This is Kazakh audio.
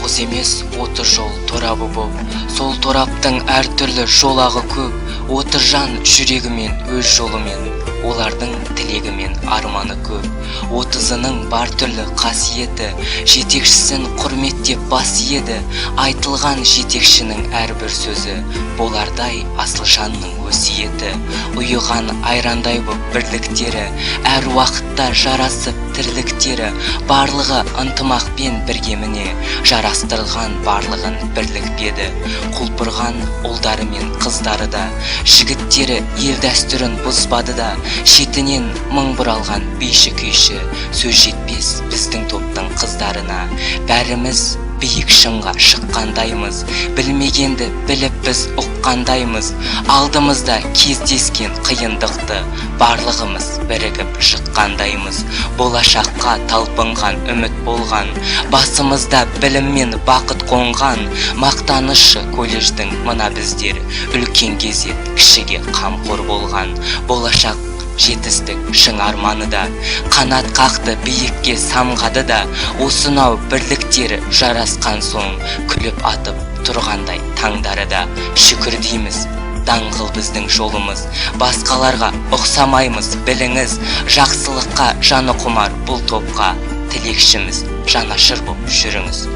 жалғыз емес, 30 жол торабы боп, сол тораптың әртүрлі жолағы көп, 30 жан жүрегімен өз жолымен, олардың тілегімен арманы көп. 30-ның бар түрлі қасиеті, жетекшісін құрметтеп бас еді, айтылған жетекшінің әрбір сөзі, болардай асыл жанның өсиеті. Ұйыған айрандай боп бірліктері, әр уақытта жарасып тірліктері, барлығы ынтымақпен бірге міне, жарастырылған барлығын бірлікпеді. Құлпырған ұлдары мен қыздары да, жігіттері ел дәстүрін бұзбады да, шетінен мың бұралған бейші күйші, сөз жетпес біздің топтың қыздарына. Бәріміз биік шыңға шыққандаймыз, білмегенді біліп біз ұққандаймыз, алдымызда кездескен қиындықты барлығымыз бірігіп шыққандаймыз. Болашаққа талпынған үміт болған, басымызда білім мен бақыт қонған, мақтанышы колледждің мына біздер, үлкен кезет кішіге қамқор болған. Болашақ жетістік шың арманы да, қанат қақты биікке самғады да, осынау бірліктері жарасқан соң, күліп атып тұрғандай таңдары да. Шүкір дейміз, даңғыл біздің жолымыз, басқаларға ұқсамаймыз біліңіз, жақсылыққа жаны құмар бұл топқа, тілекшіміз жанашыр боп жүріңіз.